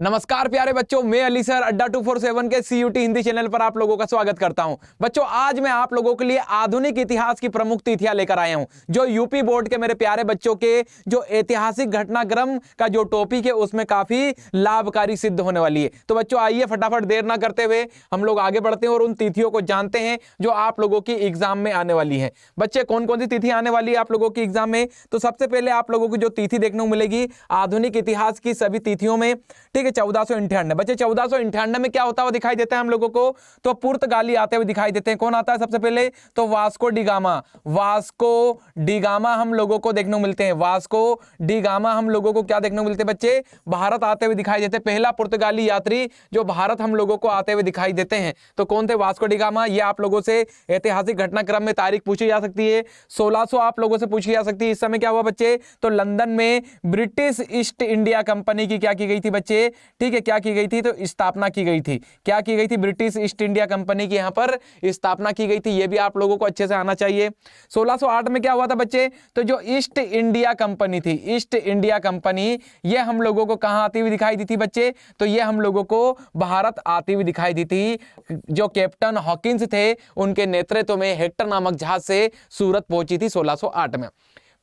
नमस्कार प्यारे बच्चों, मैं अली सर अड्डा 247 के CUT हिंदी चैनल पर आप लोगों का स्वागत करता हूं। बच्चों, आज मैं आप लोगों के लिए आधुनिक इतिहास की प्रमुख तिथियां लेकर आया हूं, जो यूपी बोर्ड के मेरे प्यारे बच्चों के जो ऐतिहासिक घटनाक्रम का जो टॉपिक है उसमें काफी लाभकारी सिद्ध होने वाली है। तो बच्चों आइए फटाफट देर ना करते हुए हम लोग आगे बढ़ते हैं और उन तिथियों को जानते हैं जो आप लोगों की एग्जाम में आने वाली है। बच्चे, कौन कौन सी तिथि आने वाली है आप लोगों की एग्जाम में? तो सबसे पहले आप लोगों को जो तिथि देखने को मिलेगी आधुनिक इतिहास की सभी तिथियों में, ठीक है, 1498। बच्चे 1498 में क्या होता हुआ दिखाई देता है हम लोगों को? तो पुर्तगाली आते हुए दिखाई देते हैं। कौन आता है सबसे पहले? तो Vasco D gamma. Vasco D gamma हम लोगों को देखने को मिलते हैं। वास्को डी गामा हम लोगों को क्या देखने को मिलते हैं बच्चे? भारत आते हुए दिखाई देते हैं। पहला पुर्तगाली यात्री जो भारत हम लोगों को आते हुए दिखाई देते हैं। तो कौन थे? Vasco D gamma. ये आप लोगों से ऐतिहासिक घटनाक्रम में तारीख पूछी जा सकती है। 1600 आप लोगों से पूछी जा सकती है। इस समय क्या हुआ बच्चे? तो लंदन में ब्रिटिश ईस्ट इंडिया कंपनी की क्या की गई थी बच्चे? ठीक है, क्या की गई थी? तो स्थापना की गई थी। क्या की गई थी? ब्रिटिश ईस्ट इंडिया कंपनी की यहां पर स्थापना की गई थी। यह भी आप लोगों को अच्छे से आना चाहिए। 1608 में क्या हुआ था बच्चे? तो जो ईस्ट इंडिया कंपनी थी, ईस्ट इंडिया कंपनी, यह हम लोगों को कहां आती हुई दिखाई दी थी बच्चे? तो यह हम लोगों को भारत आती हुई दिखाई दी थी। जो कैप्टन हॉकिंस थे उनके नेतृत्व में हेक्टर नामक जहाज से सूरत पहुंची थी 1608 में।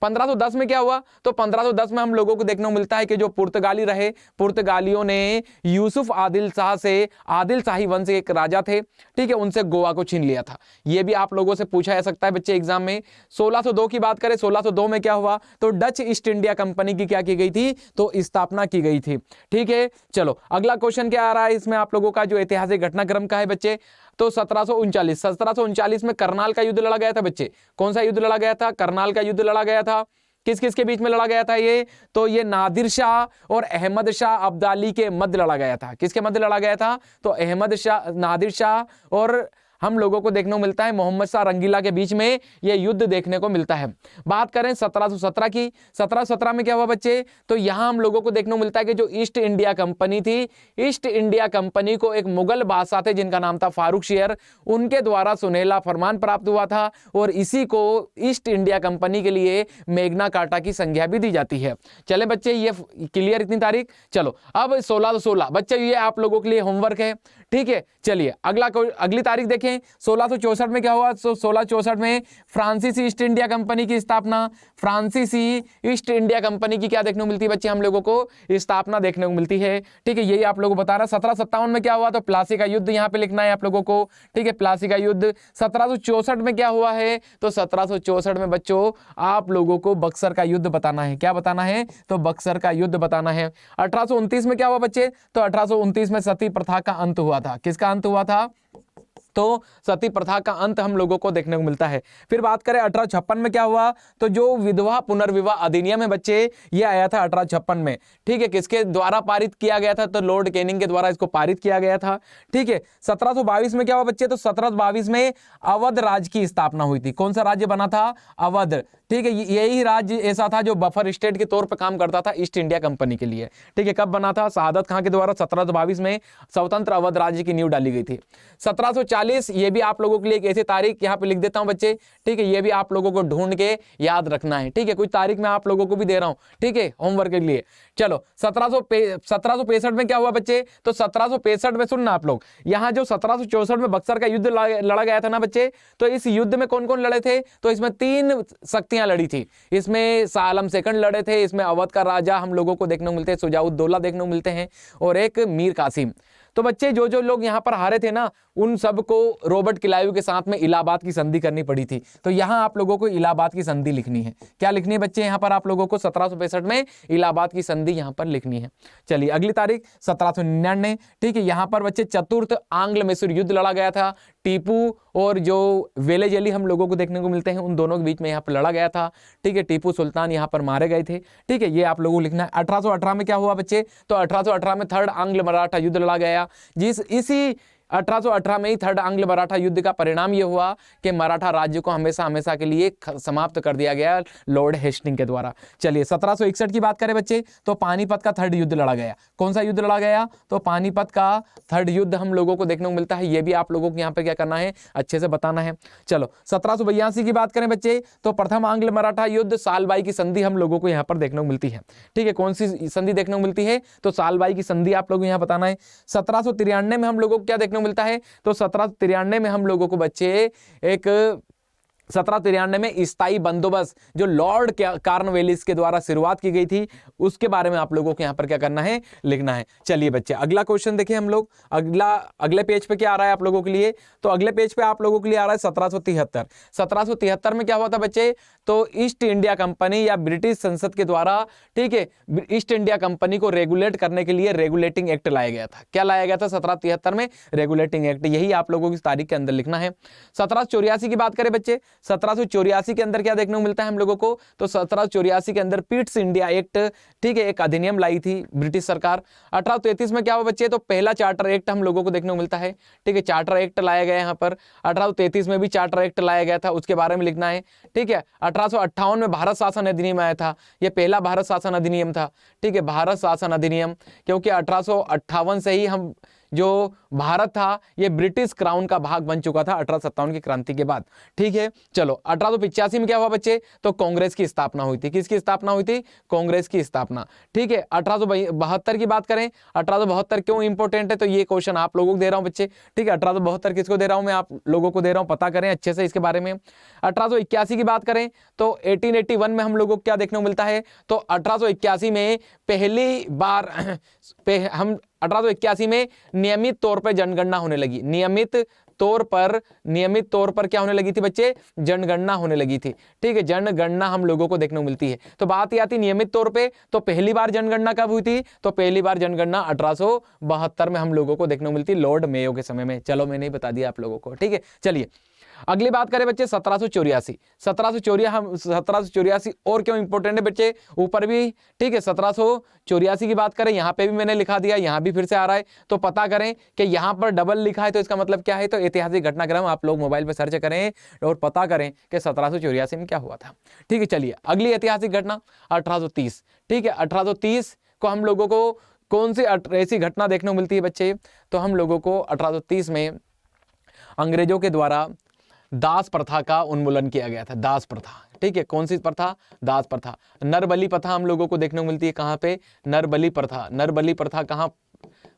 1510 में क्या हुआ? तो 1510 में हम लोगों को देखने को मिलता है कि जो पुर्तगाली रहे, पुर्तगालियों ने यूसुफ आदिल शाह से, आदिल शाही वंश के एक राजा थे, ठीक है, उनसे गोवा को छीन लिया था। यह भी आप लोगों से पूछा जा सकता है बच्चे एग्जाम में। 1602 की बात करें, 1602 में क्या हुआ? तो डच ईस्ट इंडिया कंपनी की क्या की गई थी? तो स्थापना की गई थी। ठीक है, चलो अगला क्वेश्चन क्या आ रहा है इसमें आप लोगों का जो ऐतिहासिक घटनाक्रम का है बच्चे? तो 1739 में करनाल का युद्ध लड़ा गया था बच्चे। कौन सा युद्ध लड़ा गया था? करनाल का युद्ध लड़ा गया था। किस किस के बीच में लड़ा गया था ये? तो ये नादिर शाह और अहमद शाह अब्दाली के मध्य लड़ा गया था। किसके मध्य लड़ा गया था? तो अहमद शाह, नादिर शाह और हम लोगों को देखने को मिलता है मोहम्मद शाह रंगीला के बीच में यह युद्ध देखने को मिलता है। बात करें 1717 की, 1717 में क्या हुआ बच्चे? तो यहां हम लोगों को देखने को मिलता है कि जो ईस्ट इंडिया कंपनी थी, ईस्ट इंडिया कंपनी को एक मुगल बादशाह थे जिनका नाम था फारूक शेर, उनके द्वारा सुनहला फरमान प्राप्त हुआ था और इसी को ईस्ट इंडिया कंपनी के लिए मेग्ना कार्टा की संज्ञा भी दी जाती है। चले बच्चे, ये क्लियर इतनी तारीख? चलो अब 1616 बच्चे, ये आप लोगों के लिए होमवर्क है। ठीक है, चलिए अगली तारीख देखें। 1664 में क्या हुआ? 1664 में फ्रांसीसी ईस्ट इंडिया कंपनी की स्थापना। फ्रांसीसी ईस्ट इंडिया कंपनी की क्या देखने को मिलती है बच्चे? हम लोगों को स्थापना देखने को मिलती है। ठीक है, यही आप लोगों को बता रहा। 1757 में क्या हुआ? तो प्लासी का युद्ध यहां पे लिखना है आप लोगों को। ठीक है, प्लासी का युद्ध। 1764 में क्या हुआ है? तो 1764 में बच्चों आप लोगों को बक्सर का युद्ध बताना है। क्या बताना है? तो बक्सर का युद्ध बताना है। 1829 में क्या हुआ बच्चे? तो 1829 में सती प्रथा का अंत हुआ था। किसका अंत हुआ था? तो सती प्रथा का अंत हम लोगों को देखने को मिलता है। फिर बात करें 1856 में क्या हुआ? तो जो विधवा पुनर्विवाह अधिनियम है बच्चे, ये आया था 1856 में। ठीक है, किसके द्वारा पारित किया गया था? तो लॉर्ड कैनिंग के द्वारा इसको पारित किया गया था। ठीक है, 1722 में क्या हुआ बच्चे? तो 1722 में अवध राज्य की स्थापना हुई थी। कौन सा राज्य बना था? अवध। ठीक है, यही राज्य ऐसा था जो बफर स्टेट के तौर पर काम करता था ईस्ट इंडिया कंपनी के लिए। ठीक है, कब बना था? शहादत खां के द्वारा 1722 में स्वतंत्र अवध राज्य की नींव डाली गई थी। 1740, ये भी आप लोगों के लिए एक ऐसी तारीख यहां पे लिख देता हूं बच्चे। ठीक है, ये भी आप लोगों को ढूंढ के याद रखना है। ठीक है, कुछ तारीख मैं आप लोगों को भी दे रहा हूं, ठीक है, होमवर्क के लिए। चलो 1765 में क्या हुआ बच्चे? तो 1765 में सुनना आप लोग, यहां जो 1764 में बक्सर का युद्ध लड़ा गया था ना बच्चे, तो इस युद्ध में कौन कौन लड़े थे? तो इसमें 3 शक्तियां लड़ी थी। इसमें शाह आलम सेकंड लड़े थे, इसमें अवध का राजा हम लोगों को देखने को मिलते हैं शुजाउद्दौला देखने को मिलते हैं, और एक मीर कासिम। तो बच्चे जो जो लोग यहाँ पर हारे थे ना, उन सबको रॉबर्ट क्लाइव के साथ में इलाहाबाद की संधि करनी पड़ी थी। तो यहाँ आप लोगों को इलाहाबाद की संधि लिखनी है। क्या लिखनी है बच्चे यहाँ पर आप लोगों को? 1765 में इलाहाबाद की संधि यहाँ पर लिखनी है। चलिए अगली तारीख 1799। ठीक है, यहाँ पर बच्चे चतुर्थ आंग्ल मैसूर युद्ध लड़ा गया था। टीपू और जो वेलेजली हम लोगों को देखने को मिलते हैं, उन दोनों के बीच में यहाँ पर लड़ा गया था। ठीक है, टीपू सुल्तान यहाँ पर मारे गए थे। ठीक है, ये आप लोगों को लिखना है। 1818 में क्या हुआ बच्चे? तो 1818 में थर्ड आंग्ल मराठा युद्ध लड़ा गया। इसी 1818 में ही थर्ड आंग्ल मराठा युद्ध का परिणाम यह हुआ कि मराठा राज्य को हमेशा हमेशा के लिए समाप्त कर दिया गया लॉर्ड हेस्टिंग के द्वारा। चलिए 1761 की बात करें बच्चे तो पानीपत का थर्ड युद्ध लड़ा गया। कौन सा युद्ध लड़ा गया? तो पानीपत का थर्ड युद्ध हम लोगों को देखने को मिलता है। यह भी आप लोगों को यहाँ पे क्या करना है, अच्छे से बताना है। चलो 1782 की बात करें बच्चे तो प्रथम आंग्ल मराठा युद्ध सालबाई की संधि हम लोगों को यहाँ पर देखने को मिलती है। ठीक है, कौन सी संधि देखने को मिलती है? तो सालबाई की संधि आप लोगों को यहाँ बताना है। 1793 में हम लोगों को क्या देखने को मिलता है? तो 1793 में हम लोगों को बच्चे एक 1793 में स्थायी बंदोबस्त जो लॉर्ड कॉर्नवालिस के द्वारा शुरुआत की गई थी उसके बारे में आप लोगों को यहां पर क्या करना है, लिखना है। चलिए बच्चे अगला क्वेश्चन देखें हम लोग। अगले पेज पे क्या आ रहा है आप लोगों के लिए? तो अगले पेज पे आप लोगों के लिए आ रहा है 1773। 1773 में क्या हुआ था बच्चे? तो ईस्ट इंडिया कंपनी या ब्रिटिश संसद के द्वारा, ठीक है, ईस्ट इंडिया कंपनी को रेगुलेट करने के लिए रेगुलेटिंग एक्ट लाया गया था। क्या लाया गया था 1773 में? Regulating act. यही आप लोगों की तारीख के अंदर लिखना है। 1784 की बात करें बच्चे, 1784 के अंदर क्या देखने को मिलता है हम लोगों को? तो 1784 के अंदर पिट्स इंडिया एक्ट, ठीक है, एक अधिनियम लाई थी ब्रिटिश सरकार। 1833 में क्या हुआ बच्चे? तो पहला चार्टर एक्ट हम लोगों को देखने को मिलता है। ठीक है, चार्टर एक्ट लाया गया यहाँ पर। 1833 में भी चार्टर एक्ट लाया गया था, उसके बारे में लिखना है। ठीक है, 1858 में भारत शासन अधिनियम आया था। यह पहला भारत शासन अधिनियम था। ठीक है, भारत शासन अधिनियम, क्योंकि 1858 से ही हम जो भारत था ये ब्रिटिश क्राउन का भाग बन चुका था 1857 की क्रांति के बाद। ठीक है, चलो 1885 में क्या हुआ बच्चे? तो कांग्रेस की स्थापना हुई थी। किसकी स्थापना हुई थी? कांग्रेस की स्थापना। ठीक है, 1872 की बात करें, 1872 क्यों इंपॉर्टेंट है? तो ये क्वेश्चन आप लोगों को दे रहा हूं बच्चे। ठीक है, 1872 किसको दे रहा हूं मैं? आप लोगों को दे रहा हूं, पता करें अच्छे से इसके बारे में। 1881 की बात करें तो 1881 में हम लोगों को क्या देखने को मिलता है? तो 1881 में पहली बार हम 1881 में नियमित तौर पर जनगणना होने लगी। नियमित तौर पर क्या होने लगी थी बच्चे? जनगणना होने लगी थी। ठीक है, जनगणना हम लोगों को देखने को मिलती है। तो बात ये आती नियमित तौर पे, तो पहली बार जनगणना कब हुई थी? तो पहली बार जनगणना 1872 में हम लोगों को देखने को मिलती, लॉर्ड मेयो के समय में। चलो मैंने ही बता दिया आप लोगों को। ठीक है, चलिए अगली बात करें बच्चे 1784। 1784 और क्यों इंपॉर्टेंट है बच्चे? ऊपर भी, ठीक है, 1784 की बात करें, यहां पे भी मैंने लिखा दिया, यहां भी फिर से आ रहा है। तो पता करें कि यहां पर डबल लिखा है तो इसका मतलब क्या है? तो ऐतिहासिक घटनाक्रम आप लोग मोबाइल पर सर्च करें और पता करें कि 1784 में क्या हुआ था। ठीक है, चलिए अगली ऐतिहासिक घटना 1830। ठीक है, 1830 को हम लोगों को कौन सी ऐसी घटना देखने को मिलती है बच्चे? तो हम लोगों को 1830 में अंग्रेजों के द्वारा दास प्रथा का उन्मूलन किया गया था। दास प्रथा, ठीक है, कौन सी प्रथा? दास प्रथा। नरबली प्रथा हम लोगों को देखने को मिलती है कहां पे? नरबली प्रथा। नरबली प्रथा कहां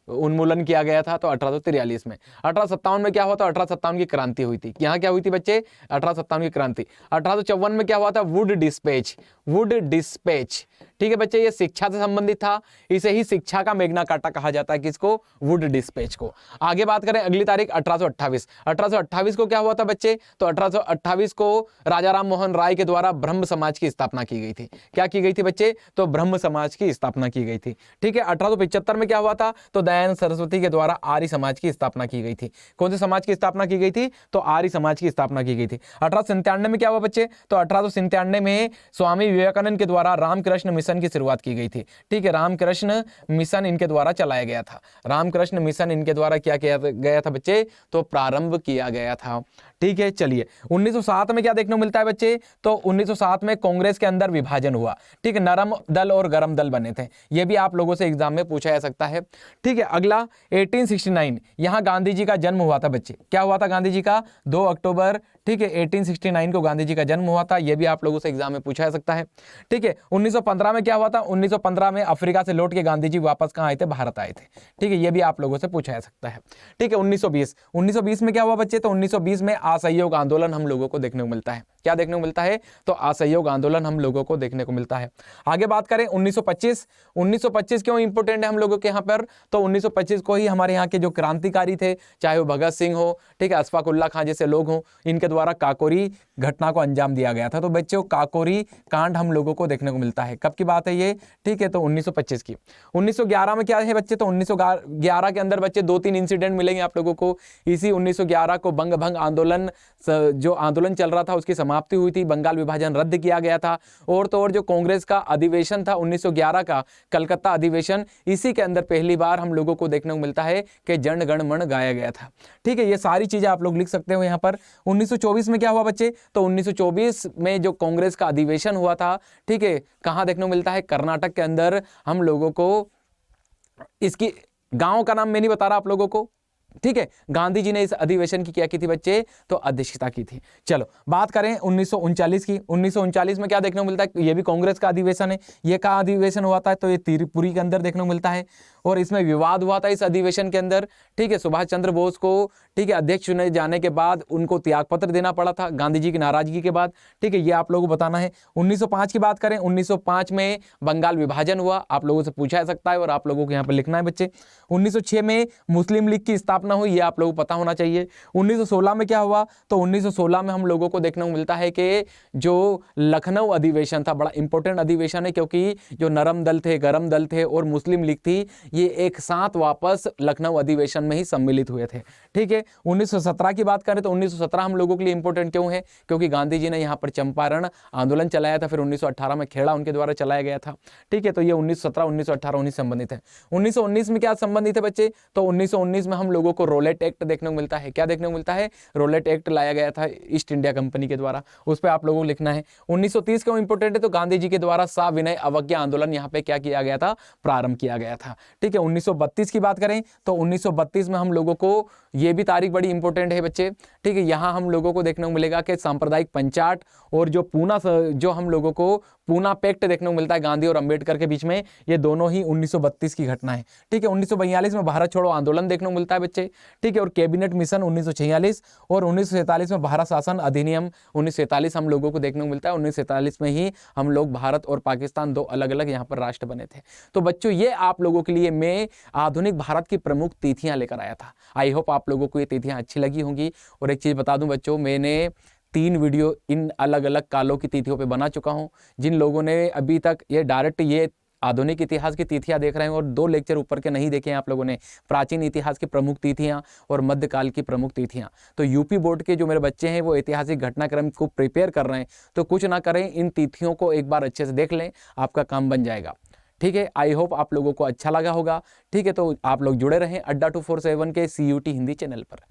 उन्मूलन किया गया था? तो 1843 में। 1857 में क्या हुआ था? 1857 की क्रांति हुई थी। यहाँ क्या हुई थी बच्चे? 1857 की क्रांति। 1854 में क्या हुआ था? Wood dispatch. वुड डिस्पैच, ठीक है बच्चे, ये शिक्षा से संबंधित था। इसे ही शिक्षा का मेग्ना कार्टा कहा जाता है। किसको? वुड डिस्पैच को। आगे बात करें अगली तारीख 1828। 1828 को क्या हुआ था बच्चे? तो 1828 को राजा राम मोहन राय के द्वारा ब्रह्म समाज की स्थापना की गई थी। क्या की गई थी बच्चे? तो ब्रह्म समाज की स्थापना की गई थी। ठीक है, 1875 में क्या हुआ था? तो दयानंद सरस्वती के द्वारा आर्य समाज की स्थापना की गई थी। कौन से समाज की स्थापना की गई थी? तो आर्य समाज की स्थापना की गई थी। 1897 में क्या हुआ बच्चे? तो 1897 में स्वामी विवेकानंद के द्वारा रामकृष्ण मिशन की शुरुआत की गई थी। ठीक है, रामकृष्ण मिशन इनके द्वारा चलाया गया था। रामकृष्ण मिशन इनके द्वारा क्या किया गया था बच्चे? तो प्रारंभ किया गया था। ठीक है, चलिए 1907 में क्या देखने को मिलता है बच्चे? तो 1907 में कांग्रेस के अंदर विभाजन हुआ। ठीक है, नरम दल और गरम दल बने थे। यह भी आप लोगों से एग्जाम में पूछा जा सकता है। ठीक है, अगला 1869, यहां गांधी जी का जन्म हुआ था बच्चे। क्या हुआ था गांधी जी का? 2 अक्टूबर, ठीक है, 1869 को गांधी जी का जन्म हुआ था। यह भी आप लोगों से एग्जाम में पूछा जा सकता है। ठीक है, 1915 में क्या हुआ था? 1915 में अफ्रीका से लौट के गांधी जी वापस कहां आए थे? भारत आए थे। ठीक है, यह भी आप लोगों से पूछा जा सकता है। ठीक है, 1920 में क्या हुआ बच्चे? तो 1920 में असहयोग आंदोलन हम लोगों को देखने को मिलता है। क्या देखने को मिलता है? तो असहयोग आंदोलन हम लोगों को देखने को मिलता है। आगे बात करें 1925 क्यों इंपोर्टेंट है हम लोगों के यहाँ पर? तो 1925 को ही हमारे यहाँ के जो क्रांतिकारी थे, चाहे वो भगत सिंह हो, ठीक है, अशफाक उल्लाह खां जैसे लोग हों, इनके द्वारा काकोरी घटना को अंजाम दिया गया था। तो बच्चों काकोरी कांड हम लोगों को देखने को मिलता है। कब की बात है ये? ठीक है, तो 1925 की। 1911 में क्या है बच्चे? तो 1911 के अंदर बच्चे 2-3 इंसिडेंट मिलेंगे आप लोगों को। इसी 1911 को बंग भंग आंदोलन, जो आंदोलन चल रहा था उसकी समाप्ति हुई थी, बंगाल विभाजन रद्द किया गया था। और तो और जो कांग्रेस का अधिवेशन था 1911 का कलकत्ता अधिवेशन, इसी के अंदर पहली बार हम लोगों को देखने को मिलता है कि जन गण मन गाया गया था। ठीक है, ये सारी चीजें आप लोग लिख सकते हो यहाँ पर। 1924 में क्या हुआ बच्चे, तो 1924 में जो कांग्रेस का अधिवेशन हुआ था, ठीक है, कहाँ देखने को मिलता है, कर्नाटक के अंदर। हम लोगों को इसकी गांव का नाम मैं नहीं बता रहा आप लोगों को, ठीक है। गांधी जी ने इस अधिवेशन की क्या की थी बच्चे, तो अध्यक्षता की थी। चलो बात करें 1939 की। 1939 में क्या देखने को मिलता है, ये भी कांग्रेस का अधिवेशन है। ये कहाँ अधिवेशन हुआ था, तो ये त्रिपुरी के अंदर देखने को मिलता है। और इसमें विवाद हुआ था इस अधिवेशन के अंदर, ठीक है। सुभाष चंद्र बोस को, ठीक है, अध्यक्ष चुने जाने के बाद उनको त्यागपत्र देना पड़ा था गांधी जी की नाराजगी के बाद, ठीक है। ये आप लोगों को बताना है। 1905 की बात करें, 1905 में बंगाल विभाजन हुआ, आप लोगों से पूछा जा सकता है और आप लोगों को यहाँ पर लिखना है बच्चे। 1906 में मुस्लिम लीग की स्थापना हुई, ये आप लोगों को पता होना चाहिए। 1916 में क्या हुआ, तो 1916 में हम लोगों को देखने को मिलता है कि जो लखनऊ अधिवेशन था, बड़ा इंपॉर्टेंट अधिवेशन है, क्योंकि जो नरम दल थे, गरम दल थे और मुस्लिम लीग थी, ये एक साथ वापस लखनऊ अधिवेशन में ही सम्मिलित हुए थे, ठीक है। 1917 की बात करें तो 1917 हम लोगों के लिए इंपॉर्टेंट क्यों है, क्योंकि गांधी जी ने यहाँ पर चंपारण आंदोलन चलाया था, फिर 1918 में खेड़ा उनके द्वारा चलाया गया था, ठीक है। तो ये 1917, 1918 उन्हीं संबंधित है। 1919 में क्या संबंधित है बच्चे, तो 1919 में हम लोगों को रोलेट एक्ट देखने को मिलता है। क्या देखने को मिलता है, रोलेट एक्ट लाया गया था ईस्ट इंडिया कंपनी के द्वारा, उस पर आप लोगों को लिखना है। 1930 क्यों इंपॉर्टेंट है, तो गांधी जी के द्वारा सविनय अवज्ञा आंदोलन यहाँ पे क्या किया गया था, प्रारंभ किया गया था, ठीक है। 1932 की बात करें तो 1932 में हम लोगों को, ये भी तारीख बड़ी इंपॉर्टेंट है बच्चे, ठीक है। यहाँ हम लोगों को देखने को मिलेगा कि सांप्रदायिक पंचाट और जो पूना, जो हम लोगों को पूना पैक्ट देखने को मिलता है गांधी और अंबेडकर के बीच में, ये दोनों ही 1932 की घटना है, ठीक है। 1942 में भारत छोड़ो आंदोलन देखने को मिलता है बच्चे, ठीक है। और कैबिनेट मिशन 1946 और 1947 में भारत शासन अधिनियम 1947 हम लोगों को देखने को मिलता है। 1947 में ही हम लोग भारत और पाकिस्तान दो अलग अलग यहाँ पर राष्ट्र बने थे। तो बच्चों ये आप लोगों के लिए मैं आधुनिक भारत की प्रमुख तिथियां लेकर आया था। आई होप आप लोगों को ये तिथियां अच्छी लगी होंगी। और एक चीज बता दूं बच्चों, मैंने 3 वीडियो इन अलग अलग कालों की तिथियों पे बना चुका हूं। जिन लोगों ने अभी तक ये डायरेक्ट ये आधुनिक इतिहास की तिथियां देख रहे हैं और 2 लेक्चर ऊपर के नहीं देखे हैं आप लोगों ने, प्राचीन इतिहास की प्रमुख तिथियां और मध्यकाल की प्रमुख तिथियां, तो यूपी बोर्ड के जो मेरे बच्चे हैं वो ऐतिहासिक घटनाक्रम को प्रिपेयर कर रहे हैं, तो कुछ ना करें, इन तिथियों को एक बार अच्छे से देख लें, आपका काम बन जाएगा, ठीक है। आई होप आप लोगों को अच्छा लगा होगा, ठीक है। तो आप लोग जुड़े रहें अड्डा 247 के CUT हिंदी चैनल पर।